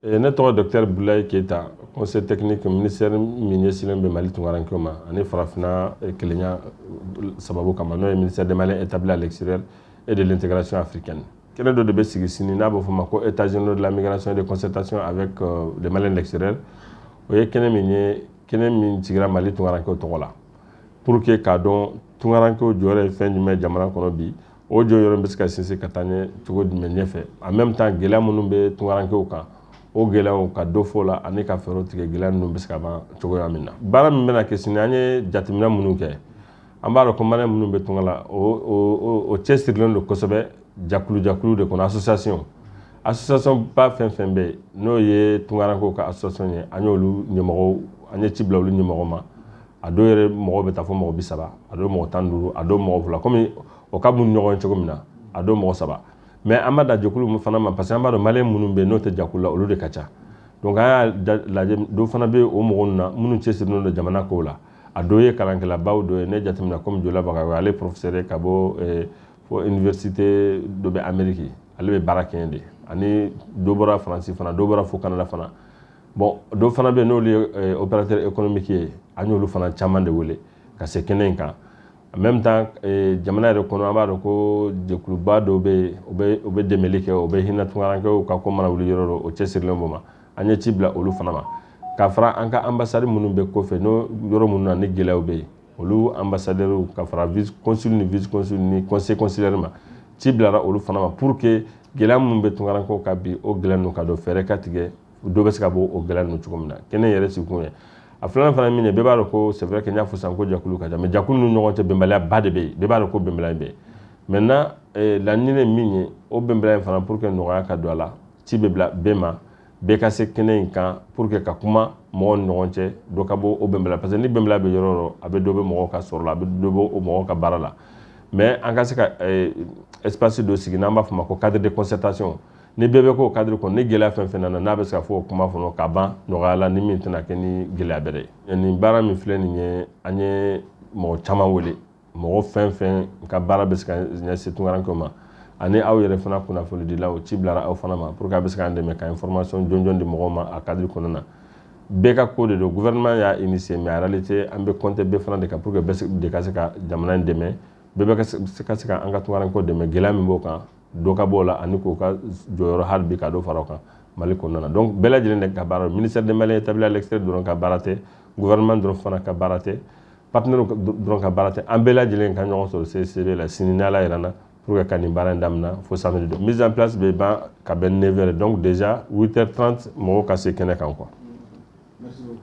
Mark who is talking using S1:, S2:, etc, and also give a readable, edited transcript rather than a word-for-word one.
S1: Ne tɔgɔ Dr Boulaye Keita, conseil technique ministère min ɲɛsinnen bɛ Mali tunkarankew ma ani farafinna kelenya sababu kama n'o ye ministère des Maliens établis à l'extérieur et de l'intégration africaine. Kɛnɛ dɔ de bɛ sigi sini n'a bɛ fɔ ma ko états généraux de la migration et de concertation avec les Maliens de l'extérieur. O ye kɛnɛ min ye kɛnɛ min sigira Mali tunkarankew tɔgɔ la pour que k'a dɔn tunkarankew jɔyɔrɔ ye fɛn jumɛn jamana kɔnɔ bi o jɔyɔrɔ bɛ se ka sinsin ka taa ɲɛ cogo jumɛn ɲɛfɛ en même temps gɛlɛya minnu bɛ tunkarankew kan o gɛlɛyaw ka dɔ fɔ o la ani ka fɛɛrɛw tigɛ gɛlɛya ninnu bɛ se ka ban cogoya min na. Baara min bɛna kɛ sini an ye jateminɛ minnu kɛ an b'a dɔn ko maliyɛn minnu bɛ tunga la o cɛsirilen don kosɛbɛ jakulu de kɔnɔ association ba fɛn fɛn bɛ yen n'o ye tunkarankew ka association ye an y'olu ɲɛmɔgɔw an ye ci bila olu ɲɛmɔgɔ ma a dɔw yɛrɛ mɔgɔ bɛ taa fɔ mɔgɔ 30 a dɔw mɔgɔ 15 a dɔw mɔgɔ 2 komi o ka mun ɲɔgɔn cogo min na a dɔw mɔgɔ 3 mais an b'a da jɛkulu fana ma parce que an b'a dɔn maliyɛn minnu bɛ yen n'o tɛ jakulu la olu de ka ca donc an y'a lajɛ dɔw fana bɛ o mɔgɔ ninnu na minnu cɛsirilen don jamana kow la a dɔw ye kalankɛlabaw dɔ ye ne jateminɛ komi Jola Bagayogo ale professeur ye ka bɔ fɔ université dɔ bɛ Amérique ale bɛ baara kɛ yen de ani dɔ bɔra Faransi fana dɔ bɔra fo Canada fana bon dɔ fana bɛ yen n'olu ye opérateur économique ye an y'olu fana caman de wele ka se kɛnɛ in kan en même temps jamana yɛrɛ kɔnɔ an b'a dɔn ko jɛkuluba dɔw bɛ yen o bɛ dɛmɛli kɛ o bɛ hinɛ tunkarankew ka ko mana wuli yɔrɔ dɔ o cɛsirilen b'o ma an ye ci bila olu fana ma ka fara an ka ambassade minnu bɛ kɔfɛ n'o yɔrɔ minnu na ni gɛlɛyaw bɛ yen olu ambassadeurs ka fara vice consul ni vice consul ni conseil consulaire ma ci bilara olu fana ma pour que gɛlɛya minnu bɛ tunkarankew ka bi o gɛlɛya ninnu ka dɔn fɛɛrɛ ka tigɛ dɔ bɛ se ka bɔ o gɛlɛya ninnu cogo min na kɛnɛ yɛrɛ sigikun ye a filanan fana min ye bɛɛ b'a dɔn ko c'est vrai que n y'a fɔ sisan ko jakulu ka ca mais jakulu ninnu ɲɔgɔn cɛ bɛnbaliya ba de bɛ yen bɛɛ b'a dɔn ko bɛnbaliya bɛ yen maintenant laɲini ye min ye o bɛnbaliya in fana pour que nɔgɔya ka don a la ci bɛ bila bɛɛ ma bɛɛ ka se kɛnɛ in kan pour que ka kuma mɔgɔw ni ɲɔgɔn cɛ dɔ ka bɔ o bɛnbaliya parce que ni bɛnbaliya bɛ yɔrɔ o yɔrɔ a bɛ dɔ bɛ mɔgɔw ka sɔrɔ la a bɛ dɔ bɔ o mɔgɔw ka baara la mais an ka se ka espace dɔ sigi n'an b'a fɔ o ma ko cadre de concertation ni bɛɛ bɛ k'o cadre kɔnɔ ni gɛlɛya fɛn fɛn nana n'a bɛ se ka fɔ o kuma fɔlɔ ka ban nɔgɔya la ni min tɛna kɛ ni gɛlɛya bɛrɛ ye nin baara min filɛ nin ye an ye mɔgɔ caman wele mɔgɔ fɛn fɛn ka baara bɛ se ka ɲɛsin tunkarankew ma ani aw yɛrɛ fana kunnafoni dilaw ci bilara aw fana ma pour que a bɛ se k'an dɛmɛ ka information jɔnjɔn di mɔgɔw ma a cadre kɔnɔna na bɛɛ ka ko de don gouvernement y'a initié mais en réalité an bɛ compter bɛɛ fana de kan pour que bɛɛ de ka se ka jamana in dɛmɛ bɛɛ bɛ ka se ka an ka tunkarankew dɛmɛ gɛlɛya min b'o kan dɔ ka bɔ o la ani k'o ka jɔyɔrɔ hali bi ka dɔ fara o kan Mali kɔnɔna na donc bɛɛ lajɛlen de ka baara ministère des Maliens établis à l'extérieur dɔrɔn ka baara tɛ gouvernement dɔrɔn fana ka baara tɛ partenaires dɔrɔn ka baara tɛ an bɛɛ lajɛlen ka ɲɔgɔn sɔrɔ CCB la sini ni Ala yɛrɛ na pour que ka nin baara in daminɛ fo samedi don mise en place bɛ ban ka bɛn 9h donc déjà 8h30 mɔgɔw ka se kɛnɛ kan quoi. Merci beaucoup.